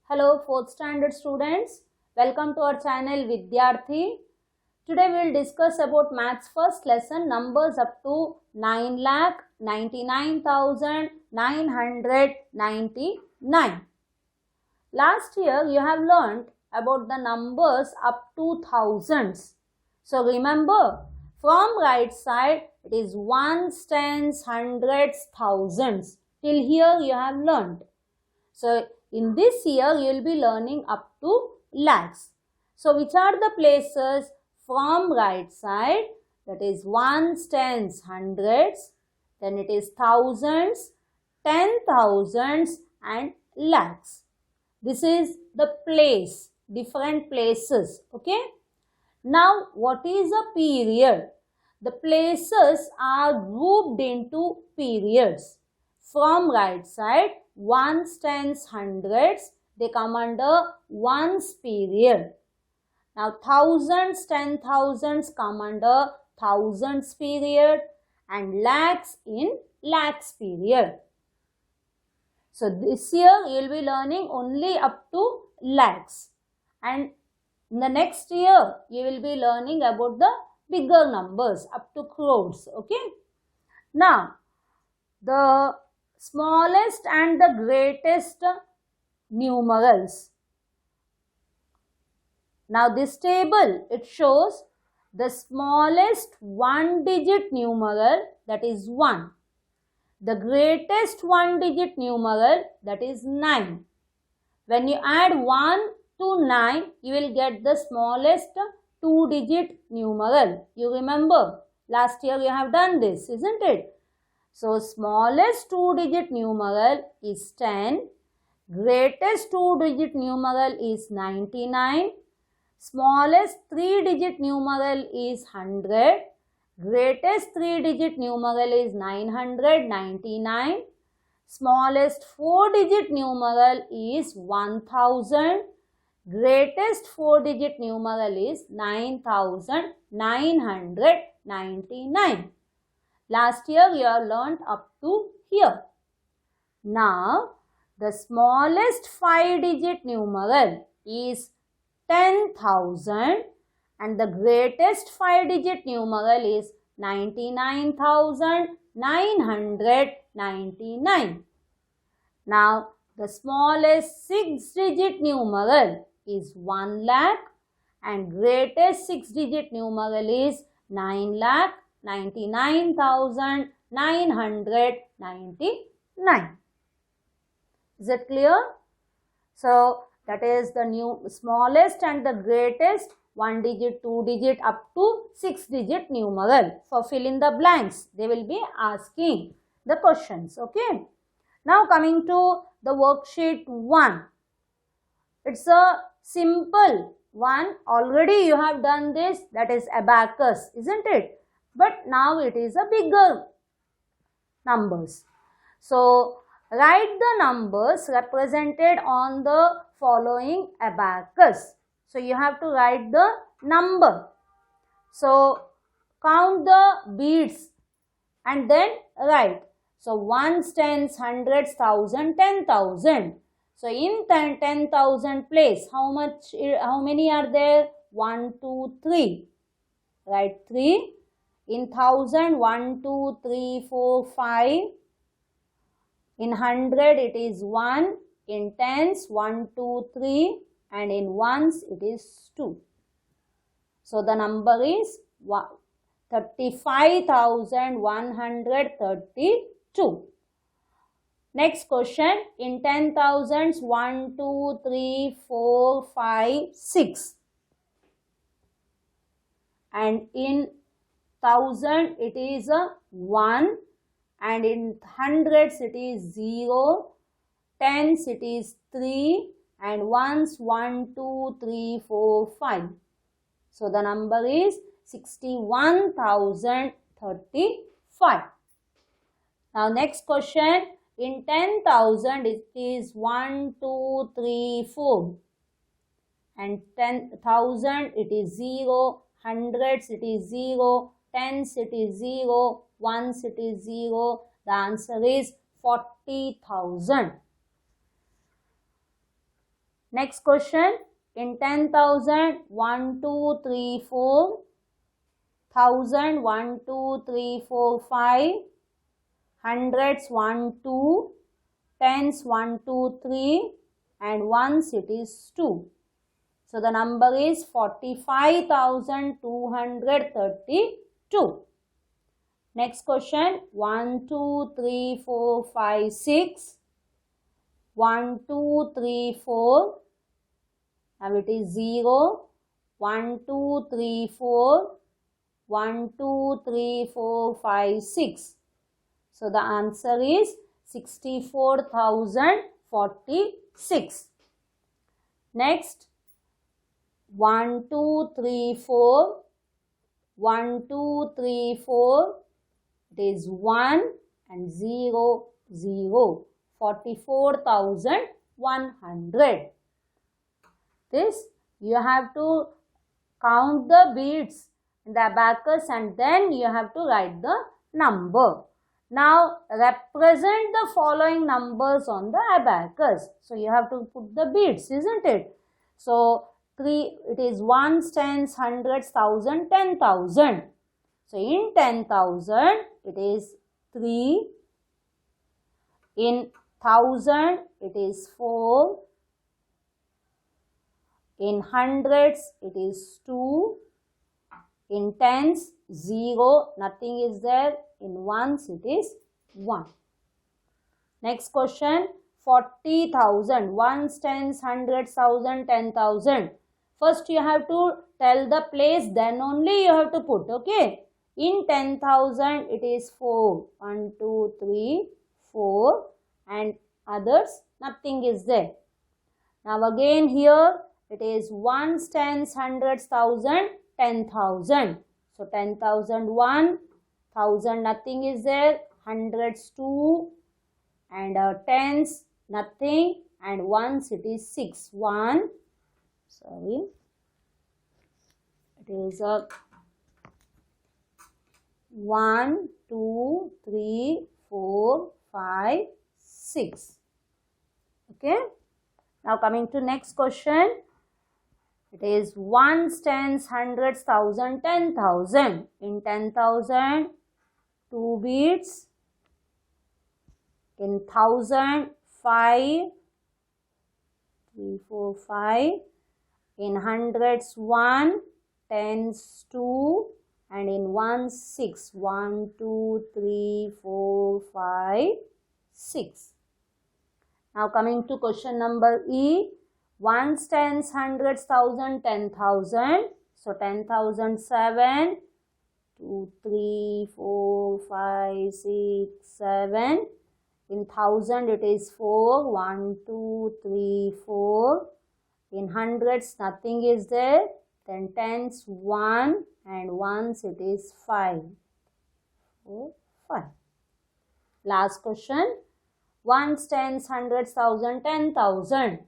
Hello, 4th standard students. Welcome to our channel Vidyarthi. Today we will discuss about maths first lesson numbers up to 9,99,999. Last year you have learnt about the numbers up to thousands. So remember, from right side it is ones, tens, hundreds, thousands. Till here you have learnt. So in this year you will be learning up to lakhs. So which are the places from right side? That is ones, tens, hundreds. Then it is thousands, 10,000s and lakhs. This is the place, different places. Okay. Now what is a period? The places are grouped into periods. From right side, ones, tens, hundreds, they come under ones period. Now thousands, 10,000s come under thousands period and lakhs in lakhs period. So this year you will be learning only up to lakhs, and in the next year you will be learning about the bigger numbers up to crores. Okay. Now the smallest and the greatest numerals. Now this table, it shows the smallest one digit numeral, that is 1. The greatest one digit numeral, that is 9. When you add 1 to 9, you will get the smallest 2 digit numeral. You remember, last year you have done this, isn't it? So smallest 2 digit numeral is 10. Greatest 2 digit numeral is 99. Smallest 3 digit numeral is 100. Greatest 3 digit numeral is 999. Smallest 4 digit numeral is 1000. Greatest 4 digit numeral is 9999. Last year you have learnt up to here. Now the smallest 5 digit numeral is 10,000 and the greatest 5 digit numeral is 99,999. Now the smallest 6 digit numeral is 1 lakh and greatest 6 digit numeral is 9,99,999. Is it clear? So that is the smallest and the greatest 1 digit, 2 digit up to 6 digit numeral. For fill in the blanks, they will be asking the questions. Okay. Now coming to the worksheet 1. It's a simple one. Already you have done this, that is abacus, isn't it? But now it is a bigger numbers. So write the numbers represented on the following abacus. So you have to write the number. So count the beads and then write. So ones, tens, hundreds, thousand, 10,000. So in 10,000 place, how many are there? 1, 2, 3. Write 3. In 1,000, 1, 2, 3, 4, 5. In 100 it is 1. In tens, 1, 2, 3. And in ones it is 2. So the number is 35,132. Next question. In 10,000s, 1, 2, 3, 4, 5, 6. And in 1,000 it is 1. And in hundreds it is 0. Tens it is 3. And ones 1, 2, 3, 4, 5. So the number is 61,035. Now next question. In 10,000 it is 1, 2, 3, 4. And 10,000 it is 0. Hundreds it is 0. Tens it is 0. Ones it is 0. The answer is 40,000. Next question. In 10,000, 1, 2, 3, 4. 1,000, 1, 2, 3, 4, 5. Hundreds, 1, 2. Tens, 1, 2, 3. And ones, it is 2. So the number is 45,232. Next question. 1, 2, 3, 4, 5, 6. 1, 2, 3, 4. Now it is 0. 1, 2, 3, 4. 1, 2, 3, 4, 5, 6. So the answer is 64,046. Next. 1, 2, 3, 4. 1, 2, 3, 4. It is 1 and 0, 0. 44,100. This you have to count the beads in the abacus and then you have to write the number. Now represent the following numbers on the abacus. So you have to put the beads, isn't it? So 3, it is ones, tens, hundreds, thousand, 10,000. So in 10,000 it is 3. In 1,000 it is 4. In hundreds it is 2. In tens 0, nothing is there. In ones it is 1. Next question. 40,000. Ones, tens, hundreds, thousand, 10,000. First you have to tell the place, then only you have to put. Okay. In 10,000 it is 4. 1, 2, 3, 4. And others nothing is there. Now again here it is ones, tens, hundreds, thousand, 10,000. So 10,000 1, 1,000 nothing is there, hundreds 2, and tens nothing, and ones it is 6. 1, sorry, it is a 1, 2, 3, 4, 5, 6. Okay. Now coming to next question. It is ones, tens, hundreds, thousand, 10,000. In 10,000, 2 beads. In 1,000, 5. 3, 4, 5. In hundreds, 1. Tens, 2. And in ones, 6. 1, 2, 3, 4, 5, 6. Now coming to question number E. Ones, tens, hundreds, thousand, 10,000. So 10,000 7. 2, 3, 4, 5, 6, 7. In 1,000 it is 4. 1, 2, 3, 4. In hundreds nothing is there. Then tens 1 and ones it is 5. 4, 5. Last question. Ones, tens, hundreds, thousand, 10,000.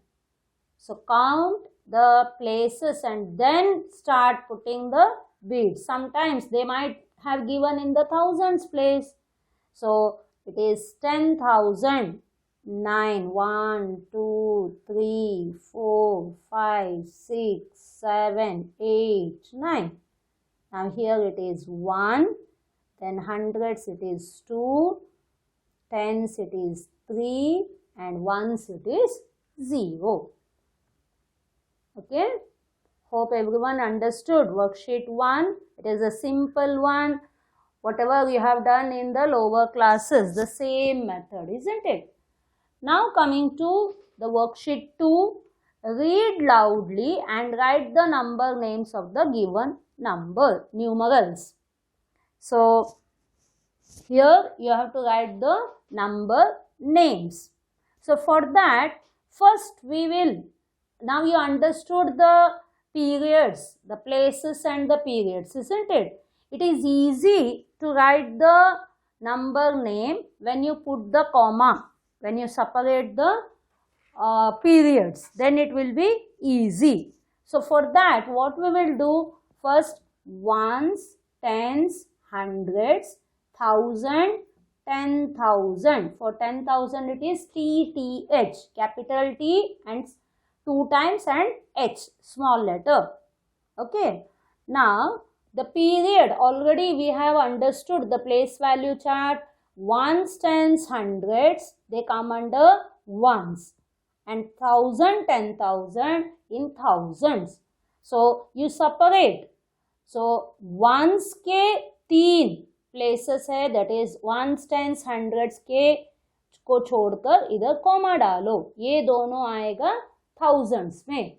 So count the places and then start putting the beads. Sometimes they might have given in the thousands place. So it is 10,000. 9, 1, 2, 3, 4, 5, 6, 7, 8, 9. Now here it is 1. Then hundreds it is 2. Tens it is 3. And ones it is 0. Okay. Hope everyone understood worksheet 1. It is a simple one. Whatever you have done in the lower classes, the same method, isn't it? Now coming to the worksheet 2, read loudly and write the number names of the given number, numerals. So here you have to write the number names. So for that, first we will, now you understood the periods, the places and the periods, isn't it? It is easy to write the number name when you put the comma, when you separate the periods, then it will be easy. So for that, what we will do, first ones, tens, hundreds, thousand, 10,000. For 10,000 it is TTH, capital T and 2 times and H, small letter. Okay. Now, the period, already we have understood the place value chart. Ones, tens, hundreds, they come under ones. And 1000, 10,000 in thousands. So, you separate. So, ones के 3 places है, that is ones, tens, hundreds के को छोड़कर इधर comma डालो, ये दोनों आएगा thousands में.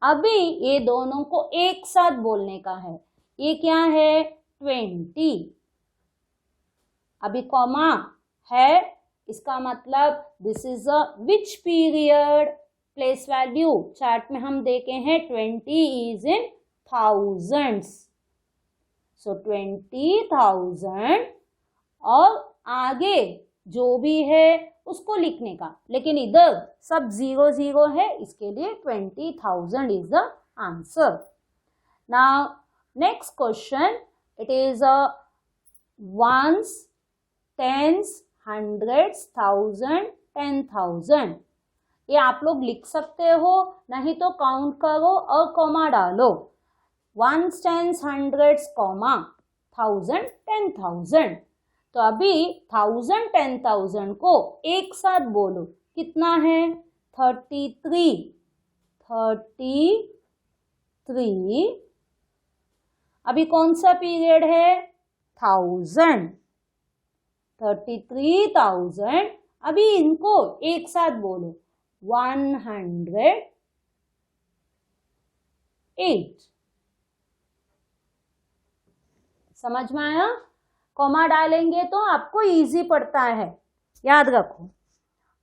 अभी ये दोनों को एक साथ बोलने का है. ये क्या है? 20. अभी कॉमा है, इसका मतलब this is a which period. Place value chart में हम देखे हैं 20 इज इन thousands. सो 20,000 और आगे जो भी है उसको लिखने का, लेकिन इधर सब 0 0 है, इसके लिए 20,000 is the answer. Now next question, it is ones, tens, hundreds, thousand, 10,000. ये आप लोग लिख सकते हो, नहीं तो काउंट करो और कॉमा डालो. ones, tens, hundreds, comma, thousand, 10,000. तो अभी 1000, 10,000 को एक साथ बोलो. कितना है? 33. 33. अभी कौन सा पीरियड है? 1000. 33,000. अभी इनको एक साथ बोलो. 108. समझ में आया? कॉमा डालेंगे तो आपको इजी पड़ता है, याद रखो.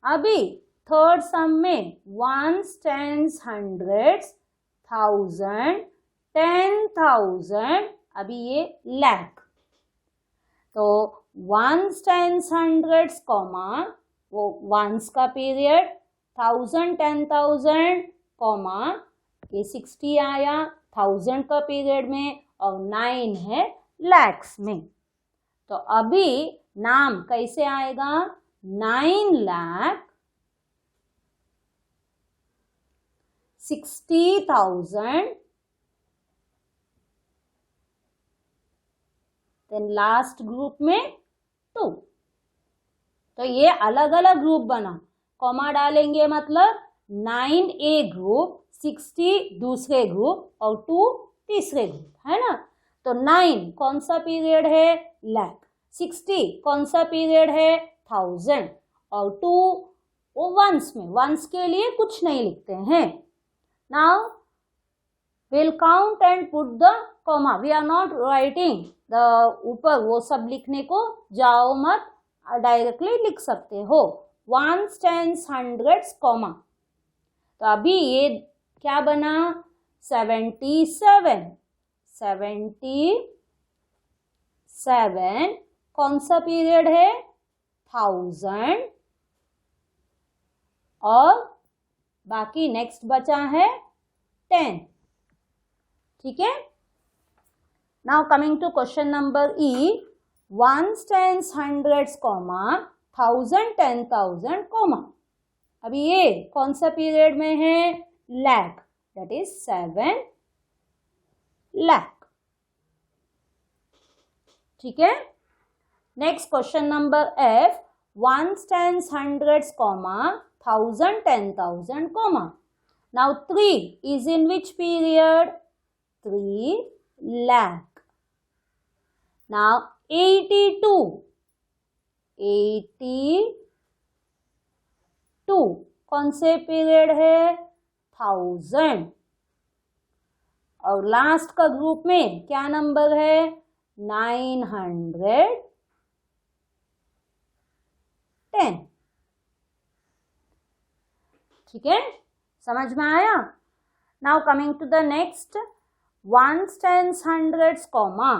अभी थर्ड सम में ones, tens, hundreds, thousand, 10,000, अभी ये lakh. तो ones, tens, hundreds, कॉमा, वो ones का पीरियड, 1000, 10,000, कॉमा, ये 60 आया 1000 का पीरियड में, और 9 है lakhs में. तो अभी नाम कैसे आएगा? 9,60,000. देन लास्ट ग्रुप में 2. तो ये अलग अलग ग्रुप बना. कॉमा डालेंगे मतलब 9A ग्रुप, 60 दूसरे ग्रुप और 2 तीसरे ग्रुप, है ना. तो 9 कौन सा पीरियड है? lakh. 60 कौन सा पीरियड है? 1000. और 2 वो वंस में, वंस के लिए कुछ नहीं लिखते हैं. Now will count and put the comma. We are not writing the ऊपर वो सब लिखने को जाओ मत, डायरेक्टली लिख सकते हो. ones, tens, hundreds, comma. तो अभी ये क्या बना? 77. 77 कौन सा पीरियड है? 1000. और बाकी नेक्स्ट बचा है 10. ठीक है. Now coming to question number E. ones, tens, hundreds, comma, 1000, 10,000, comma. अभी ये कौन सा पीरियड में है? lakh. That is 7 lakh. ठीक है. Next question number F. ones, tens, hundreds, comma, 1000, 10,000, comma. Now 3 is in which period? 3 lakh. Now 82. 82 कौन से पीरियड है? 1000. और लास्ट का ग्रुप में क्या नंबर है? 910. ठीक है, समझ में आया? Now coming to the next. ones, tens, hundreds, comma.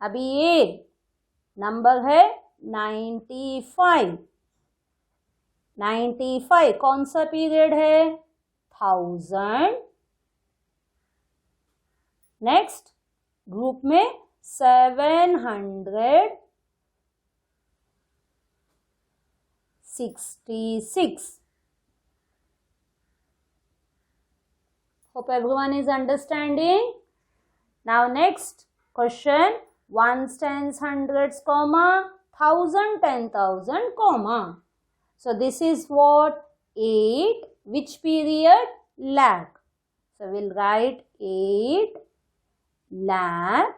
अभी ये नंबर है 95. 95 कौन सा पीरियड है? 1000. नेक्स्ट ग्रुप में 766. Hope everyone is understanding. Now next question, ones, tens, hundreds, comma, thousand, 10,000, comma. So this is what? 8. Which period? Lakh. So we'll write 8 lakh.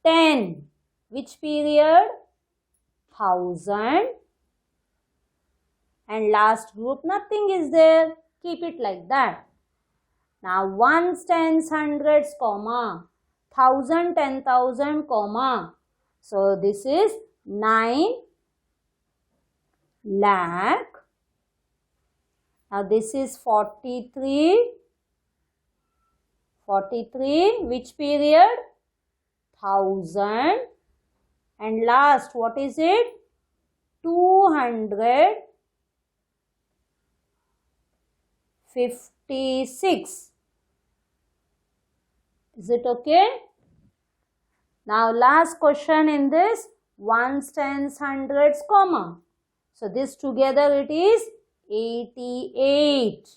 10. Which period? 1000. And last group nothing is there. Keep it like that. Now ones, tens, hundreds, comma, 1000, 10,000, comma. So this is 9 lakh. Now this is 43. 43. Which period? 1000. And last, what is it? 256. Is it okay? Now last question in this, ones, tens, hundreds, comma. So this together it is 88.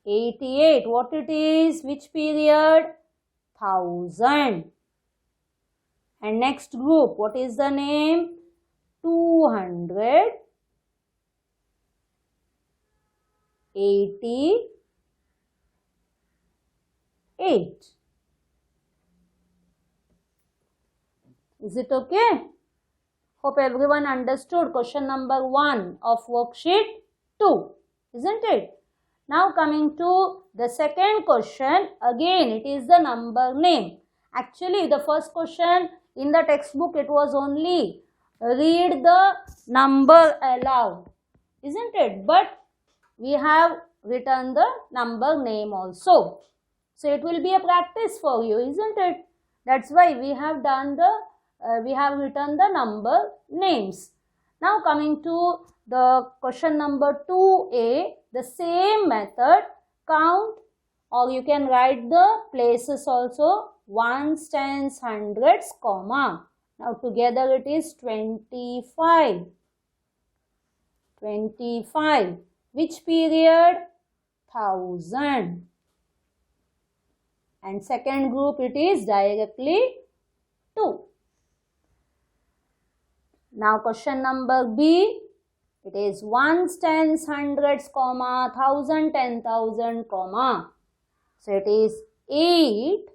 88. What it is? Which period? 1000. And next group, what is the name? 288. Is it okay? Hope everyone understood question number 1 of worksheet 2. Isn't it? Now coming to the second question, again it is the number name. Actually the first question in the textbook it was only read the number aloud. Isn't it? But we have written the number name also. So it will be a practice for you, isn't it? That's why we have done the we have written the number names. Now coming to the question number 2a, the same method, count, or you can write the places also, ones, tens, hundreds, comma. Now together it is 25. 25. Which period? 1000. And second group it is directly 2. Now question number B, it is ones, tens, hundreds, comma, 1000, 10,000, comma. So it is 8.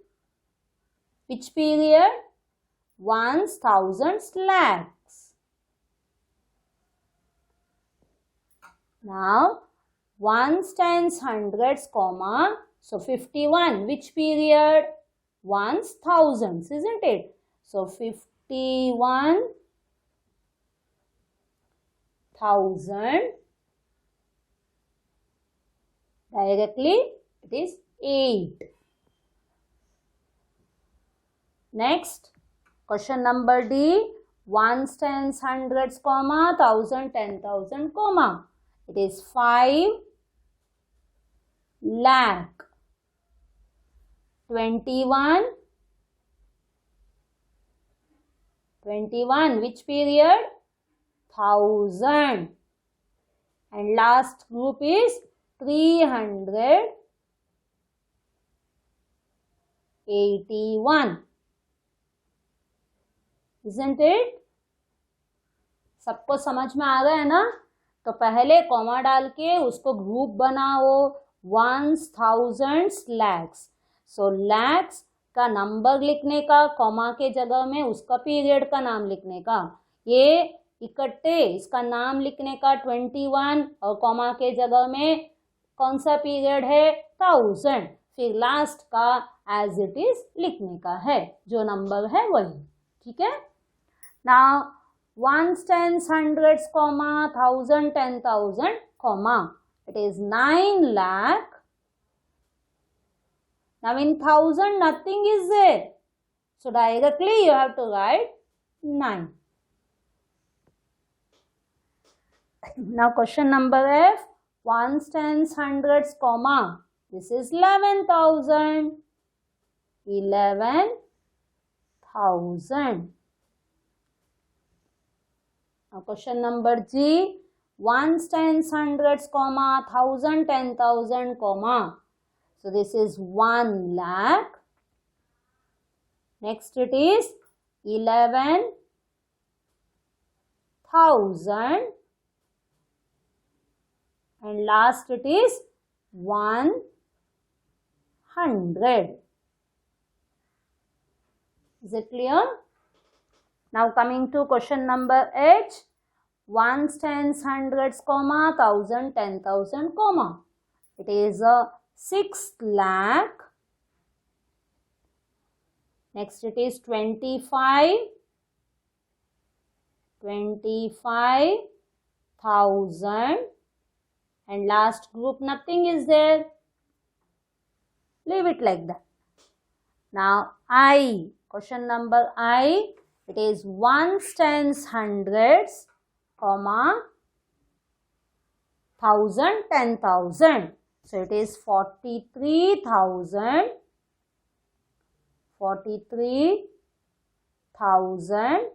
Which period? Ones, thousands, lakhs. Now ones, tens, hundreds, comma. So 51. Which period? Ones, thousands, isn't it? So 51,000. Directly it is 8. Next question number D, ones, tens, hundreds, comma, 1000, 10,000, comma. It is 5 lakh. 21. 21. Which period? 1000. And last group is 381. Isn't it? सबको समझ में आ गया है ना? तो पहले comma डाल के उसको ग्रुप बनाओ, ones, thousands, lakhs. So lakhs का नंबर लिखने का, कॉमा के जगह में उसका पीरियड का नाम लिखने का, ये इकट्ठे इसका नाम लिखने का 21 और कॉमा के जगह में कौन सा पीरियड है? 1000. फिर लास्ट का एज इट इज लिखने का है, जो नंबर है वही. ठीक है. Now ones, tens, hundreds, comma, 1000, 10,000, comma. It is 9 lakh. Now in 1000 nothing is there. So directly you have to write 9. Now question number F, ones, tens, hundreds, comma. This is 11,000. 11,000. Now question number G, ones, tens, hundreds, comma, thousand, 10,000, comma. So this is 1 lakh. Next it is 11,000. And last it is 100. Is it clear? Now coming to question number 8. Ones, tens, hundreds, comma, thousand, 10,000, comma. It is a 6 lakh. Next it is 25,000. And last group nothing is there. Leave it like that. Now I, question number I, it is ones, tens, hundreds, comma, thousand, 10,000. So it is 43,000, 43,000.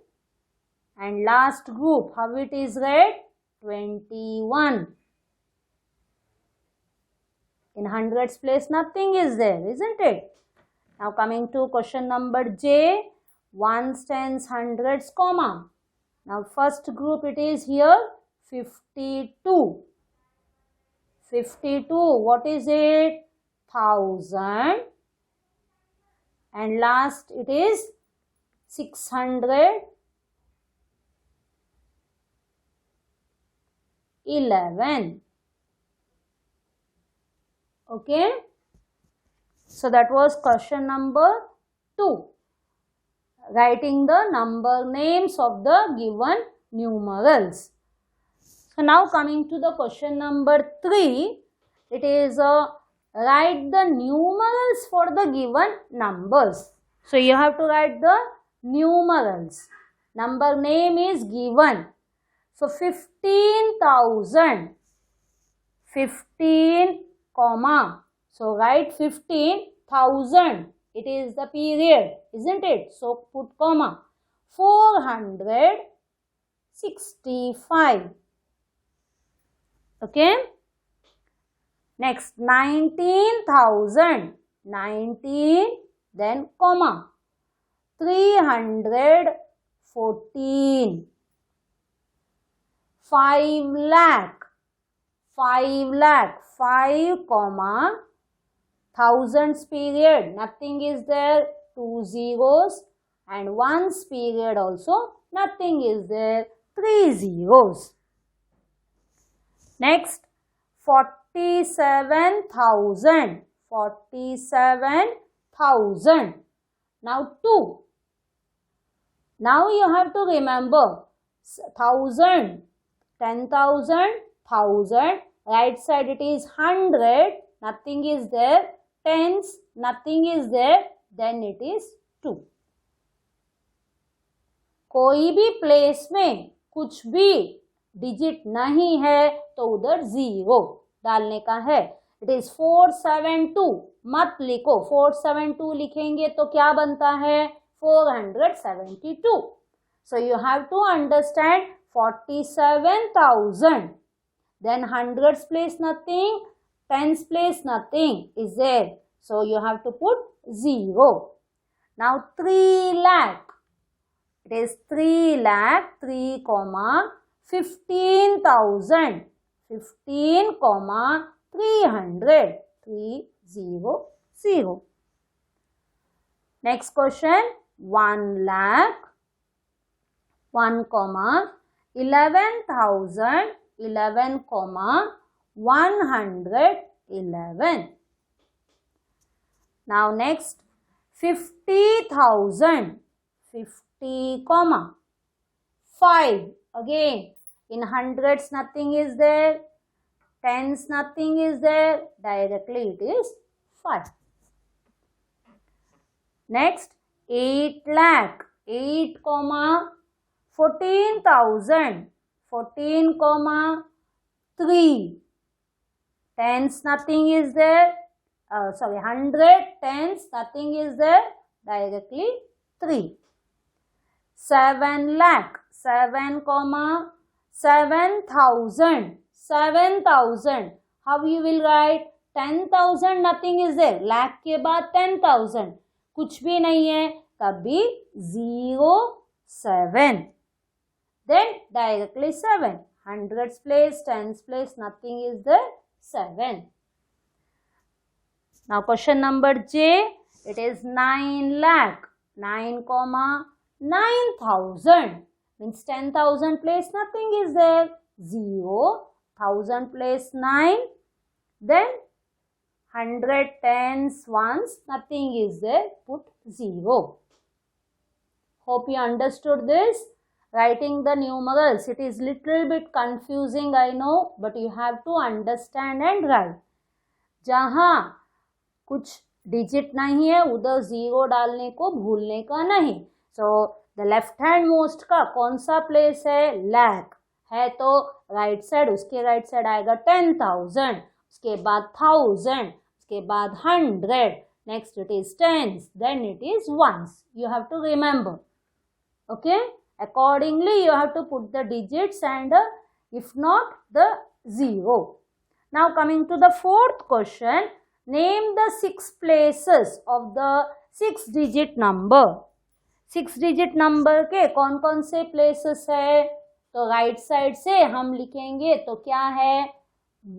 And last group, how it is read? 21. In hundreds place nothing is there, isn't it? Now coming to question number J, ones, tens, hundreds, comma. Now first group it is here 52. 52, what is it? 1,000. And last it is 611. Okay. So that was question number 2. Writing the number names of the given numerals. So now coming to the question number 3, it is write the numerals for the given numbers. So you have to write the numerals. Number name is given. So 15,000. 15, comma. So write 15,000. It is the period, isn't it? So put comma. 465. Okay. Next 19,000. 19, then comma. 314. 5 lakh. 5 lakh. 5, comma. Thousands period, nothing is there, 2 zeros, and ones period also, nothing is there, 3 zeros. Next, 47,000. 47,000. Now 2. Now you have to remember 1,000, 10,000, 1,000. Right side it is 100, nothing is there. Tens, nothing is there, then it is 2. कोई भी place में कुछ भी digit नहीं है तो उधर 0 डालने का है. It is 472. मत लिखो, 472 लिखेंगे तो क्या बनता है? 472. So you have to understand 47,000. Then hundreds place nothing. Tens place nothing is there. So you have to put 0. Now 3 lakh. It is 3 lakh. 3, comma. 15,000. 15, comma. 300. 300. Next question. 1 lakh. 1, comma. 11,000. 11, comma. 111. Now next 50,000. 50, comma. 5. Again in hundreds nothing is there. Tens nothing is there. Directly it is 5. Next 8 lakh. 8, comma. 14,000. 14, comma. 3. Tens nothing is there. 100, tens nothing is there. Directly 3. 7 lakh. 7, comma. 7,000. 7,000. How you will write? 10,000 nothing is there. lakh के बाद 10,000 कुछ भी नहीं है, तभी 0 7. Then directly 7. Hundreds place, tens place, nothing is there. 7. Now question number J. It is 9 lakh. 9 comma 9,000 means 10,000 place nothing is there. 0. 1,000 place 9. Then 100 tens ones nothing is there. Put 0. Hope you understood this. Writing the numerals, it is little bit confusing, I know, but you have to understand and write. जहाँ कुछ digit नहीं है उधर 0 डालने को भूलने का नहीं. So the left hand most का कौन सा प्लेस है? लैक है तो राइट साइड, उसके राइट साइड आएगा 10,000, उसके बाद 1,000, उसके बाद 100, next it is tens, then it is ones. You have to remember. Okay, accordingly you have to put the digits and if not the 0. Now coming to the fourth question, name the 6 places of the 6 digit number. 6 digit number के कौन कौन से places है? तो right side से हम लिखेंगे तो क्या है?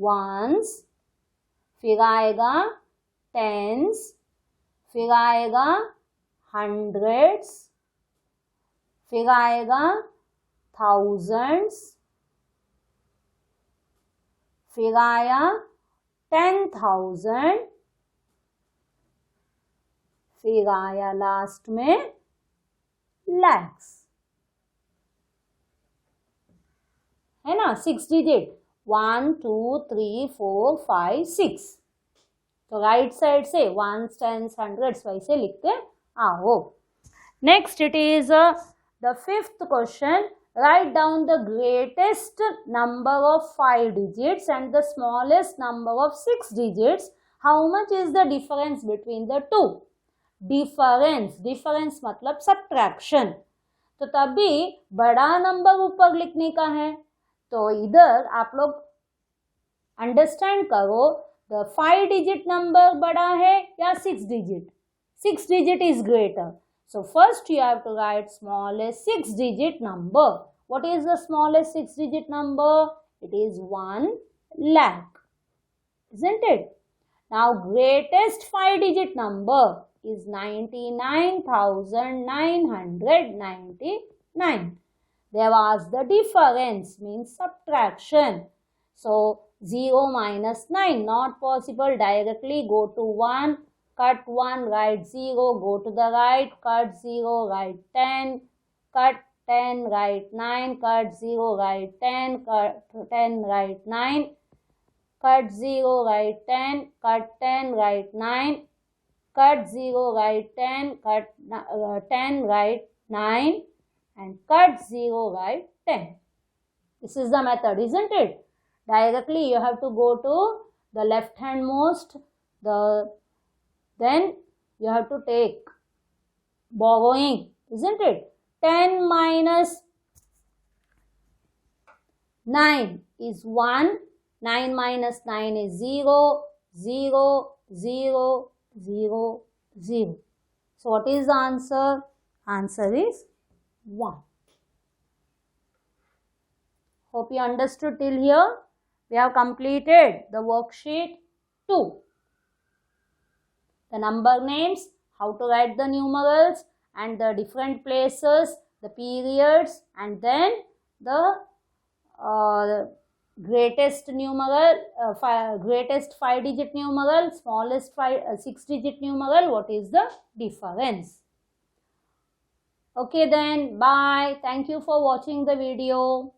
ones, फिर आएगा tens, फिर आएगा hundreds, फिर आएगा thousands, फिर आया 10,000, फिर आया लास्ट में lakhs. है ना? 6 डिजिट 1 2 3 4 5 6. तो राइट साइड से ones, tens, hundreds वैसे लिखते आओ. Next it is the fifth question. Write down the greatest number of 5 digits and the smallest number of 6 digits. How much is the difference between the two? Difference मतलब subtraction. तो तभी बड़ा number ऊपर लिखने का है. तो इधर आप लोग अंडरस्टैंड करो, the 5 digit number बड़ा है या 6 digit? 6 digit is greater. So first you have to write smallest 6 digit number. What is the smallest 6 digit number? It is 1 lakh. Isn't it? Now greatest 5 digit number is 99,999. There was the difference means subtraction. So 0 minus 9 not possible. Directly go to 1. Cut 1, write 0, go to the right, cut 0, write 10, cut 10, write 9, cut 0, write 10, cut 10, write 9, cut 0, write 10, cut 10, write 9, cut 0, write 10, cut 10, write 9, and cut 0, write 10. This is the method, isn't it? Directly you have to go to the left hand most, then you have to take borrowing, isn't it? 10 minus 9 is 1. 9 minus 9 is 0. 0, 0, 0, 0. So what is the answer? Answer is 1. Hope you understood till here. We have completed the worksheet 2. The number names, how to write the numerals and the different places, the periods, and then the greatest numeral, greatest 5 digit numeral, smallest 6 digit numeral, what is the difference. Okay then, bye. Thank you for watching the video.